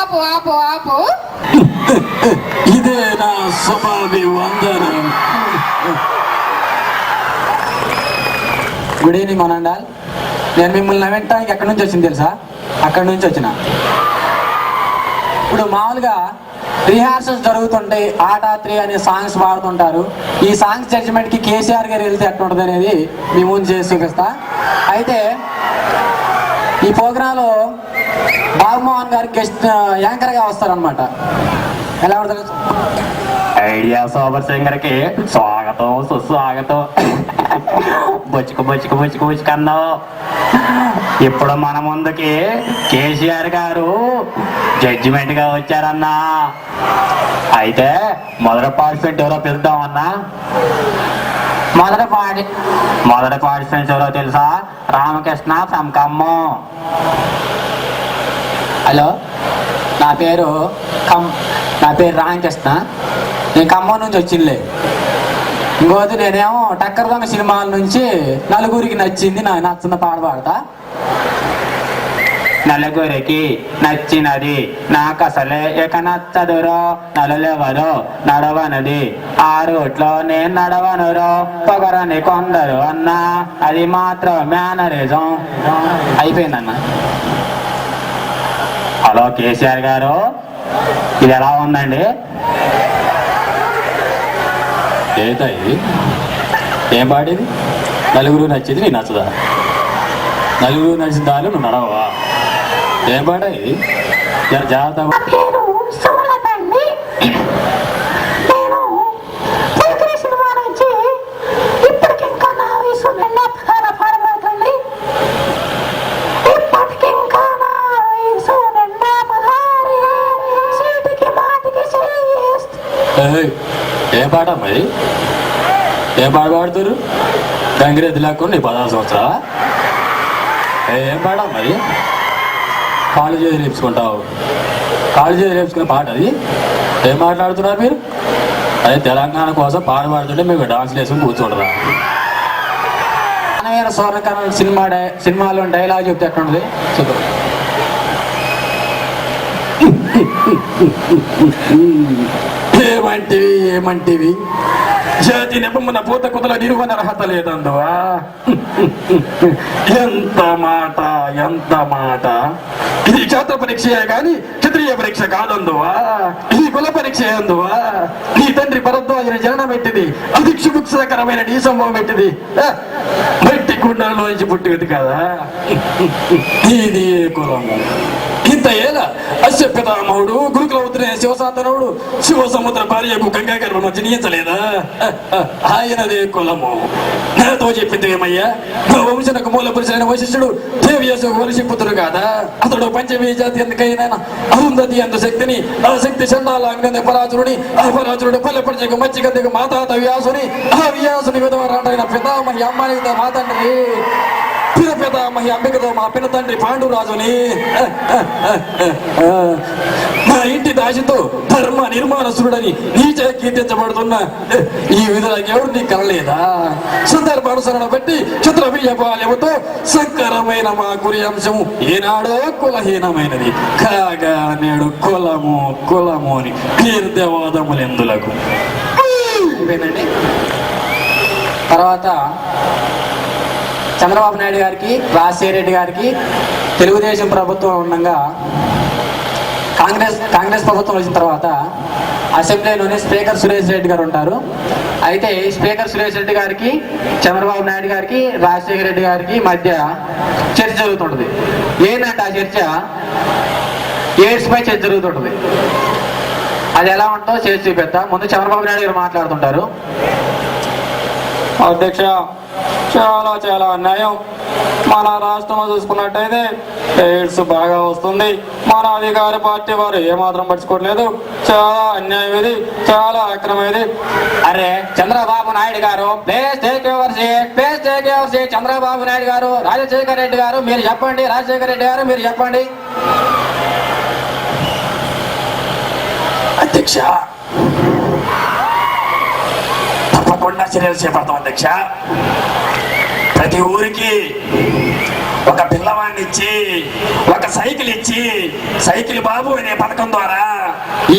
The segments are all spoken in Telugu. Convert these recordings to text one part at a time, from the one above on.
ఆపు ఆపు ఆపు. ఇదే నా స్వభావి వందనం. గుడ్ ఈవినింగ్ మనండాల్. నేను మిమ్మల్ని నవ్వటానికి ఎక్కడి నుంచి వచ్చింది తెలుసా? అక్కడి నుంచి వచ్చిన. ఇప్పుడు మామూలుగా రిహార్సల్స్ జరుగుతుంటాయి, ఆటాత్రి అనే సాంగ్స్ పాడుతుంటారు. ఈ సాంగ్స్ జడ్జిమెంట్కి కేసీఆర్ గారు వెళ్తే ఎట్లుంటుంది అనేది మీ ముందు చేసి చూపిస్తా. అయితే ఈ ప్రోగ్రాంలో బాబుమోహన్ గారు గెస్ట్ యాంకర్గా వస్తారనమాట. ఎలా ఉంటుంది? ఐడియా సూపర్ సింగర్ కి స్వాగతం సుస్వాగతం. బొచ్చుకన్నా ఇప్పుడు మన ముందుకి కేసీఆర్ గారు జడ్జిమెంట్ గా వచ్చారన్నా. అయితే మొదటి పార్టిసిపెంట్ ఎవరో పిలుద్దామన్నా. మొదటి పార్టిసిపెంట్ ఎవరో తెలుసా? రామకృష్ణ సంకమ్ము. హలో, నా పేరు రామకృష్ణ. నేను ఖమ్మం నుంచి వచ్చిందిలే. ఇంకోటి నేనేమో టక్కర్ దొంగ సినిమాల నుంచి నలుగురికి నచ్చింది నాకు నచ్చిన పాట పాడతా. నలుగురికి నచ్చినది నాకసలే ఇక నచ్చదురో, నలులెవరో నడవనది ఆ రూట్లో నేను నడవనురో, పొగరని కొందరు అన్నా అది మాత్రం మేనరిజం. అయిపోయిందన్న. హలో కేసీఆర్ గారు, ఇది ఎలా ఉందండి? ఏదా ఇది? ఏం పాడేది? నలుగురు నచ్చింది నీ నచ్చదా? నలుగురు నచ్చిన దాని నువ్వు నడవా? ఏం పాట ఇది? జాగ్రత్త. ఏం పాట మరి? ఏం పాట పాడుతారు? గంగిరెద్దు లేకుండా నీ 16 సంవత్సరాలా? ఏం పాట మరి? కాళ్ళు చేసి రేపుకుంటావు. కాళ్ళు చేసి రేపుకునే పాట అది? ఏం మాట్లాడుతున్నారు మీరు? అదే తెలంగాణ కోసం పాట పాడుతుంటే మీకు డాన్స్ వేసుకుని కూర్చోడరా? అనవైన స్వర్ణకరణ సినిమాలో డైలాగ్ చెప్తే ఎట్లుంటుంది చెప్పు. ఏమంటివి జాతి నెపమున పూత కుతల నిరువన అర్హత లేదందువా? ఎంత మాట! ఇది క్షేత్ర పరీక్షయే గాని క్షత్రియ పరీక్ష కాదందువా? ఇది కుల పరీక్ష అందువా? నీ తండ్రి భరద్వాజుని జననం పెట్టింది, అది క్షుభుత్సకరమైన నీ సంభవం పెట్టింది. మట్టి కుండలలో నుంచి పుట్టింది కదా. ఇది కులము. ఇంత ఏల అశ్వ పితామహుడు గురుకుల ఉత్తరే శివశాంతనుడు శివ సముద్ర భార్యకు గంగా గర్భం జనించలేదా? ఆయనదే కులము. నాతో చెప్పింది ఏమయ్యా? వంశనకు మూల పురుషులైన వశిష్ఠుడు దేవ్యసు వరుషిపుత్రుడు కాదా? అతడు పంచమీ జాతి ఎందుకైనా అరుంధతి అందు శక్తిని, ఆ శక్తి చండాలంగ పరాచురుని, ఆ పరాచురుడు పల్లెపడిచకు మచ్చిగద్దకు మాతాత వ్యాసుని, ఆ వ్యాసుని విధవరాటైన పితామహి అమ్మాయితో మా తండ్రి పితామహి అంబికతో మా పిన తండ్రి పాండురాజుని. నా ఇంటి దాసితో ధర్మ నిర్మాణసురుడని నీచే కీర్తించబడుతున్న ఈ విధులకు ఎవరు నీకు కలలేదా? సందర్భానుసరణ బట్టి క్షత్రవీయపాలెముతో సంకరమైన మా గురి అంశము ఏనాడో కులహీనమైనది కాగా నేడు కులము అని కీర్తివాదములెందులకు. తర్వాత చంద్రబాబు నాయుడు గారికి, రాజశేఖర రెడ్డి గారికి తెలుగుదేశం ప్రభుత్వం ఉండగా కాంగ్రెస్ ప్రభుత్వం వచ్చిన తర్వాత అసెంబ్లీలోనే స్పీకర్ సురేష్ రెడ్డి గారు ఉంటారు. అయితే స్పీకర్ సురేష్ రెడ్డి గారికి, చంద్రబాబు నాయుడు గారికి, రాజశేఖర రెడ్డి గారికి మధ్య చర్చ జరుగుతుంటుంది. ఏంటంటే ఆ చర్చ ఎయిడ్స్ పై చర్చ జరుగుతుంటుంది. అది ఎలా ఉంటుందో చేసి చూపిస్తా. ముందు చంద్రబాబు నాయుడు గారు మాట్లాడుతుంటారు. అధ్యక్ష, చాలా అన్యాయం. మన రాష్ట్రంలో చూసుకున్నట్టయితే ఎయిడ్స్ బాగా వస్తుంది. మన అధికార పార్టీ వారు ఏమాత్రం పట్టించుకోవట్లేదు. చాలా అన్యాయం ఇది, చాలా అక్రమం ఇది. అరే చంద్రబాబు నాయుడు గారు, please take your seat. Chandrababu Naidu గారు, రాజశేఖర రెడ్డి గారు మీరు చెప్పండి. రాజశేఖర రెడ్డి గారు మీరు చెప్పండి. అధ్యక్ష, తప్పకుండా చర్యలు చేపడతాం అధ్యక్ష. ప్రతి ఊరికి ఒక పిల్లవాడిని ఇచ్చి ఒక ఒక సైకిల్ ఇచ్చి సైకిల్ బాబు అనే పథకం ద్వారా ఈ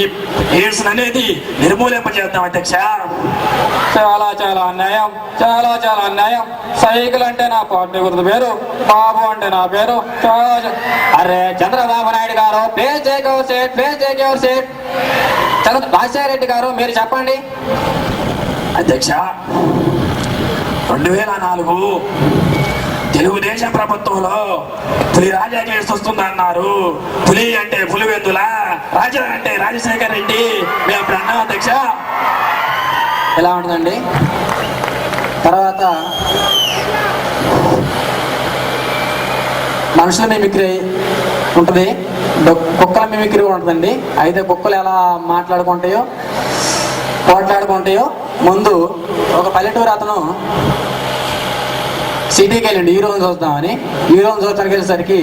ఎయిడ్స్ అనేది నిర్మూలింపజేద్దాం అధ్యక్ష. చాలా చాలా అన్యాయం, చాలా చాలా అన్యాయం. సైకిల్ అంటే నా పార్టీ గుర్తు పేరు, బాబు అంటే నా పేరు. అరే చంద్రబాబు నాయుడు గారు, please take your seat, please take your seat. Rajasekhara గారు మీరు చెప్పండి. అధ్యక్ష, 2004 తెలుగుదేశం ప్రభుత్వంలో పులి రాజా కేసు వస్తుందన్నారు. పులి అంటే పులివెందుల, రాజా అంటే రాజశేఖర్ రెడ్డి. మేము అప్పుడు అన్నాం అధ్యక్ష. ఎలా ఉంటుందండి. తర్వాత మనుషుల మిమిక్రీ ఉంటుంది, కుక్కల మిమిక్రీ ఉంటుందండి. అయితే కుక్కలు ఎలా మాట్లాడుకుంటాయో పోట్లాడుకుంటాయో, ముందు ఒక పల్లెటూరు అతను సిటీకి వెళ్ళండి హీరోని చూద్దామని. హీరోని చూడటానికి వెళ్ళేసరికి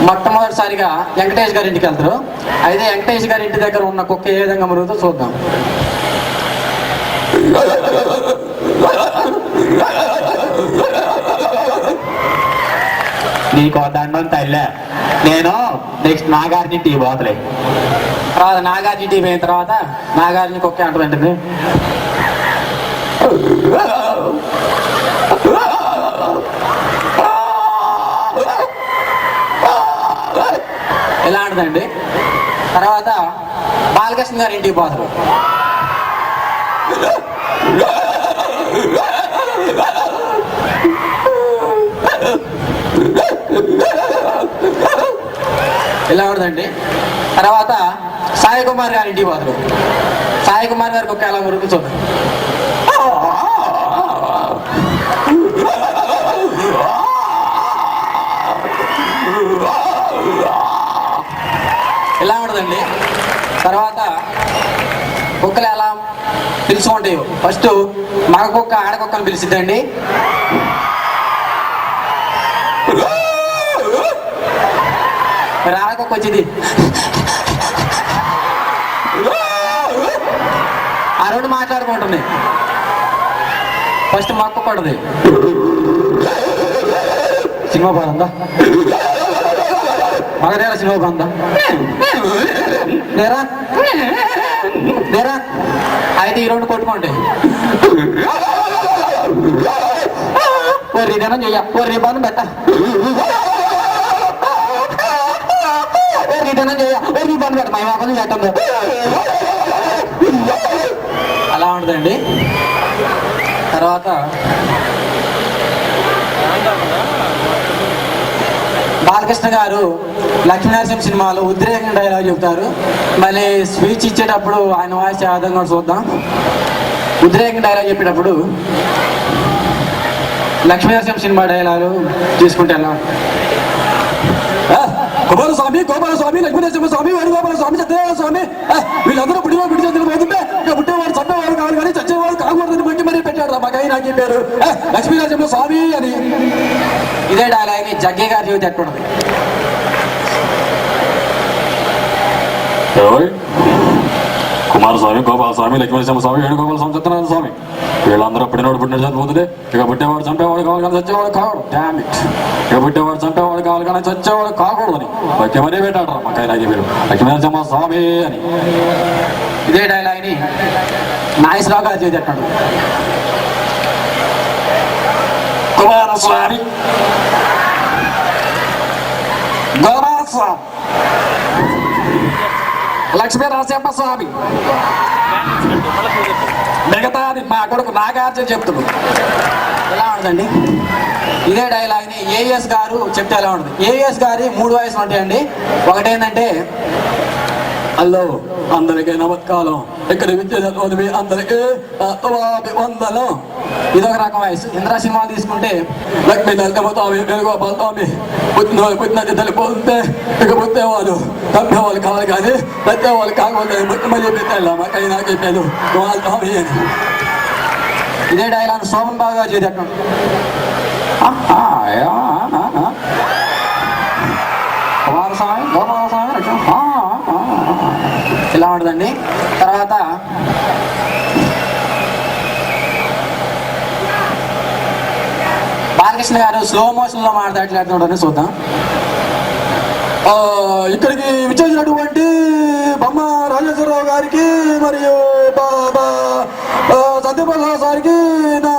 మొట్టమొదటిసారిగా వెంకటేష్ గారి ఇంటికి వెళ్తారు. అయితే వెంకటేష్ గారి ఇంటి దగ్గర ఉన్న కుక్క ఏ విధంగా మురుగుతో చూద్దాం. నీకు దండం తల్లే, నేను నెక్స్ట్ నాగార్జున టీ పోతలే. తర్వాత నాగార్జున టీవీ అయిన తర్వాత నాగార్జున కుక్క అంటుందండి. ఎలా అంటుందండి. తర్వాత బాలకృష్ణ గారి ఇంటికి పోతారు. ఎలా ఉంటుందండి. తర్వాత సాయి కుమార్ గారి ఇంటికి పోతారు. సాయి కుమార్ గారికి ఒక ఎలా మురుగు చూద్దాం. ఎలా ఉంటుందండి. తర్వాత కుక్కలు ఎలా పిలుచుకుంటాయో, ఫస్ట్ మగ కుక్క ఆడకుక్కను పిలిచిద్దండి. ఆడకుక్క వచ్చింది, ఆ రెండు మాట్లాడుకుంటుంది. ఫస్ట్ మక్క పడది. సినిమా బాగుందా, మగదేరా సినిమా బాగుందా, లేరా లేరా. అయితే ఈ రెండు కొట్టుకుంటాయి. దినం చెయ్య, బంధం పెట్ట, దినం చెయ్య, బంధం పెట్ట, మా మొక్కలు పెట్టండి. అలా ఉంటుందండి. తర్వాత బాలకృష్ణ గారు లక్ష్మీనరసింహ సినిమాలో ఉద్రేకం డైలాగ్ చెబుతారు. మళ్ళీ స్పీచ్ ఇచ్చేటప్పుడు ఆయన వాయిస్ ఆధారం కూడా చూద్దాం. ఉద్రేకం డైలాగ్ చెప్పేటప్పుడు లక్ష్మీనరసింహ సినిమా డైలాగు తీసుకుంటే ఎలా. గోపాలస్వామి, గోపాలస్వామి, లక్ష్మీనరసింహ స్వామి, వేణుగోపాల స్వామి, సత్యనారాయణ స్వామి, వీళ్ళందరూ పుట్టిన పుట్టి చంద్రులు పోతుంటే ఇక పుట్టేవాడు చంపేవాడు కావాలి కానీ చచ్చేవాడు కాకూడదని మంచి మరీ పెట్టాడు. మాకై నాకు పేరు లక్ష్మీనరసింహ స్వామి అని. ఇదే డైలాగ్ జగ్గే గారి జీవితం ఎట్టుండదు. కుమారస్వామి, గోపాలస్వామి, లక్ష్మీనరసింహ స్వామి, వేణుగోపాల స్వామి, సత్యనారాయణ స్వామి, వీళ్ళందరూ పుట్టినవాడు పుట్టిన చనిపోతుంది. ఇక పుట్టేవాడు చంపేవాడు కావాలి కానీ చచ్చేవాడు కాకూడదు. Damn it. ఇక పుట్టేవాడు చంపేవాడు కావాలి కానీ చచ్చేవాడు కాకూడదని ఓకే మరీ పెట్టాడు. మాకై నాకు పేరు లక్ష్మీనరసింహ స్వామి అని. ఇదే డైలాగ్ని నాగేశ్వరరావు గారి జీవితం ఎట్టుండదు. కుమారస్వామి, గోపాలస్వామి, లక్ష్మీనరసింహ స్వామి, మిగతాది మా కొడుకు నాగార్జున చెప్తున్నాడు. ఎలా ఉంటుందండి. ఇదే డైలాగ్ని ఏఎస్ గారు చెప్తే ఎలా ఉంటుంది. ఏఎస్ గారి 3 వాయిస్లు ఉంటాయండి. ఒకటేంటంటే, హలో అందరికీ నమస్కారం, ఇక్కడ విద్య చదువుతుంది అందరికీ వందనం. ఇదొక రకం వాయిస్. ఇంద్రా సినిమా తీసుకుంటే లక్ష్మీ నరసింహస్వామి, వేణుగోపాలస్వామి, పుట్టినది తెలిపోతే ఇక పుట్టేవాళ్ళు చంపేవాళ్ళు కావాలి కానీ చచ్చేవాళ్ళు కాకూడదని మళ్ళీ పెట్టాలి. మాకై నాకు చెప్పాను స్వామి అని. ఇదే డైలాగ్ శోభన్ బాబు గారు చేసేటట్టు. కుమారస్వామి, గోపాలస్వామి, ఇలా ఉంటుందండి. తర్వాత బాలకృష్ణ గారు స్లో మోషన్లో మాట్లాడుతుంటారని చూద్దాం. ఇక్కడికి విచ్చేసినటువంటి బొమ్మ రాజేశ్వరరావు గారికి మరియు సత్యప్రసాద్ సార్కి నా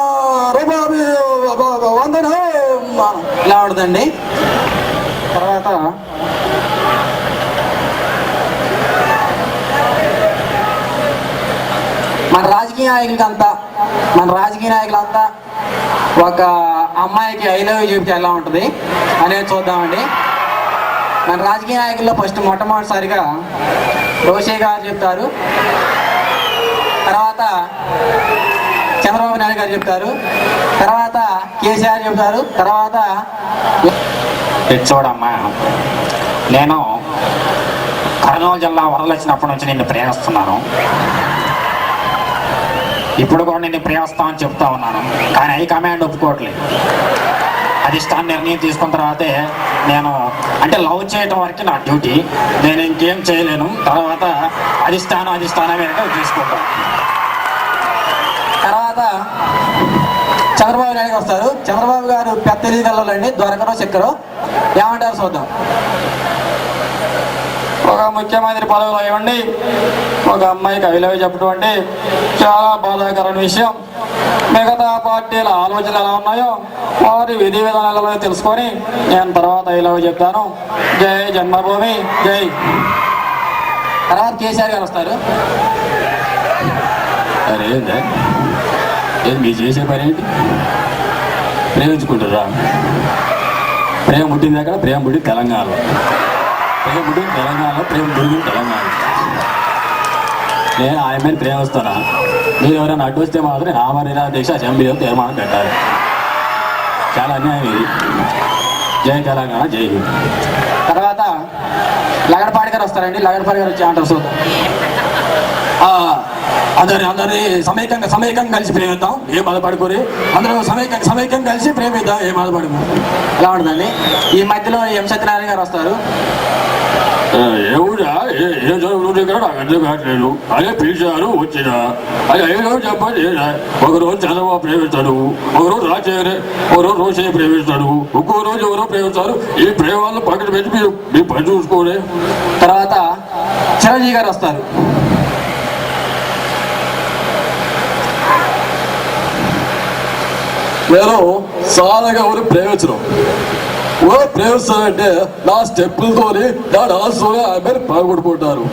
రూపాయి వందన ఇలా ఉంటుందండి. తర్వాత మన రాజకీయ నాయకులంతా ఒక అమ్మాయికి ఐ లవ్ యూ చెప్తే ఎలా ఉంటుంది అనేది చూద్దామండి. మన రాజకీయ నాయకుల్లో ఫస్ట్ మొట్టమొదటిసారిగా రోషే గారు చెప్తారు, తర్వాత చంద్రబాబు నాయుడు గారు చెప్తారు, తర్వాత కేసీఆర్ చెప్తారు, తర్వాత చూడమ్మా, నేను కర్నూలు జిల్లా వరదలు వచ్చినప్పటి నుంచి నిన్ను ప్రేమిస్తున్నాను. ఇప్పుడు కూడా నిన్ను ప్రేమిస్తామని చెప్తా ఉన్నాను, కానీ హై కమాండ్ ఒప్పుకోవట్లేదు. అధిష్టానం నిర్ణయం తీసుకున్న తర్వాతే నేను అంటే లవ్ చేయటం వరకు నా డ్యూటీ, నేను ఇంకేం చేయలేను. తర్వాత అధిష్టానం మీద తీసుకుంటాను. తర్వాత చంద్రబాబు నాయుడు గారు వస్తారు. చంద్రబాబు గారు పెద్ద తెలియగలండి, దొరకరో చెక్కరో ఏమంటారు చూద్దాం. ఒక ముఖ్యమంత్రి పదవిలో ఇవ్వండి ఒక అమ్మాయికి ఐ లవ్ యూ చెప్పడం అంటే చాలా బాధాకరమైన విషయం. మిగతా పార్టీల ఆలోచనలు ఎలా ఉన్నాయో వారి విధి విధానాలలో తెలుసుకొని నేను తర్వాత ఐ లవ్ యూ చెప్తాను. జై జన్మభూమి జై. తర్వాత కేసీఆర్ గారు వస్తారు. అరే ఏం మీరు చేసే పని ఏంటి? ప్రేమించుకుంటారా? ప్రేమ పుట్టింది అక్కడ, ప్రేమ పుట్టింది తెలంగాణలో, ప్రేమ పుట్టింది తెలంగాణలో, ప్రేమ పుట్టింది తెలంగాణలో. నేను ఆయన మీద ప్రేమిస్తానా? మీరు ఎవరైనా అడ్డు వస్తే మాత్రం నా మరి దీక్ష అసెంబ్లీలో తీర్మానం పెట్టాలి. చాలా అన్యాయం ఇది. జై తెలంగాణ, జై హింద్. తర్వాత లగడపాటి గారు వస్తారండి. లగడపాటి గారు వచ్చి అంటారు చూద్దాం. అందరినీ సమైక్యంగా కలిసి ప్రేమిద్దాం, ఏం బాధపడుకోరు. అందరూ సమైక్యం కలిసి ప్రేమిద్దాం, ఏం బాధపడుకో. ఎలా ఉంటుందండి. ఈ మధ్యలో ఎం సత్యనారాయణ గారు వస్తారు. ఏవుడా ఏ చదువులు ఇక్కడ నాకు అర్థం కావట్లేదు. అదే పిలిచారు వచ్చిన అది ఏదో చెప్పండి. ఒకరోజు చంద్రబాబు ప్రేమిస్తాడు, ఒకరోజు ఒకరోజు రోషయ్య ప్రేమిస్తాడు, ఒక్కో రోజు ఎవరో ప్రేమిస్తారు. ఈ ప్రేమాలను పక్కన పెట్టి మీరు పని చూసుకోలే. తర్వాత చిరంజీవి గారు వస్తారు. నేను చాలా ఎవరు ప్రేమించడం, ప్రేమిస్తానంటే నా స్టెప్పులతో నా డాన్స్తో ఆమె పాల్గొడుకుంటారు.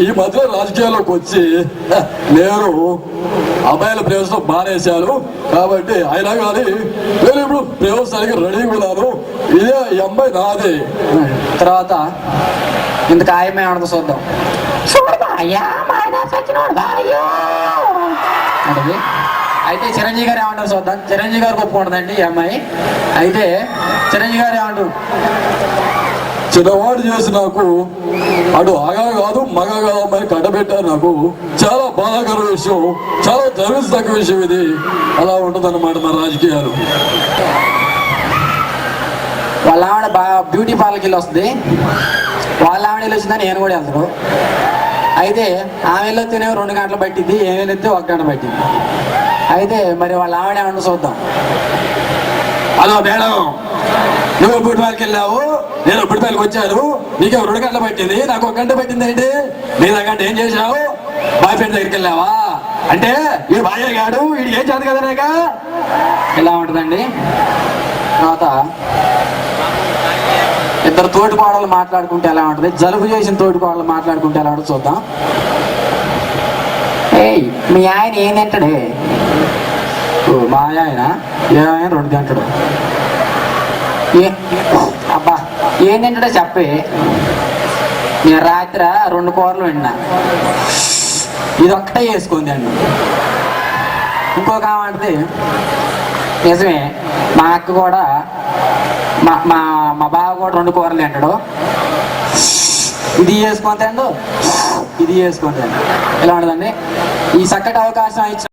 ఈ మధ్య రాజకీయాల్లోకి వచ్చి నేను అమ్మాయిలు ప్రేమించడం మానేశాను. కాబట్టి అయినా కానీ నేను ఇప్పుడు ప్రేమిస్తానికి రెడీగా ఉన్నాను. ఇదే ఈ అమ్మాయి నాదే. తర్వాత ఇంతకు ఆయమే ఆడదు చూద్దాం. అంటే అయితే చిరంజీవి గారు ఏమంటారు చూద్దాం. చిరంజీవి గారు ఒప్పుకుంటుందండి ఈ అమ్మాయి. అయితే చిరంజీవి గారు ఏమంటారు, చిన్నవాడు చేసి నాకు అటు ఆగా కాదు మగ కాదు అమ్మాయి కట్టబెట్టారు. నాకు చాలా బాధాకర విషయం, చాలా గర్వించదగ్గ విషయం ఇది. అలా ఉంటుందన్నమాట మన రాజకీయాలు. వాళ్ళ ఆవిడ బాగా బ్యూటీ పార్లర్కి వెళ్ళి వస్తుంది. వాళ్ళ ఆవిడ వెళ్ళి వచ్చిందని నేను కూడా వెళ్తాను. అయితే ఆమె వెళ్ళొస్తేనే 2 గంటలు పట్టింది, ఏం వెళ్ళొస్తే 1 గంట పట్టింది. అయితే మరి వాళ్ళ ఆవిడ ఏమన్నా చూద్దాం. హలో మేడం, నువ్వు బుడిపాలకి వెళ్ళావు, నేను బుడిపాలకి వచ్చాను, నీకు 2 గంటలు పట్టింది, నాకు 1 గంట పట్టింది ఏంటి? నేను ఆ గంట ఏం చేశావు? బాయ్ ఫ్రెండ్ దగ్గరికి వెళ్ళావా? అంటే ఈ బాయ్ గాడు వీడు ఏం చేదు కదా నాక. ఇలా ఉంటుందండి. తర్వాత ఇద్దరు తోటి కోడలు మాట్లాడుకుంటే ఎలా ఉంటుంది, జలుబు చేసిన తోటి కోడలు మాట్లాడుకుంటే ఎలా ఉంటుంది చూద్దాం. ఏయ్ మీ ఆయన ఏం తింటాడే? మా ఆయన ఆయన 2 తింటాడు. అబ్బా ఏం తింటాడో చెప్పి. నేను రాత్రి 2 కూరలు విన్నా, ఇది ఒక్కటే వేసుకుంది అండి. ఇంకొక ఆమె నిజమే, మా అక్క కూడా మా బావ కూడా 2 కూరలు తింటాడు. ఇది వేసుకొని తిండు, ఇది వేసుకొని తిండు. ఎలా ఉండదండి. ఈ చక్కటి అవకాశం ఇచ్చిన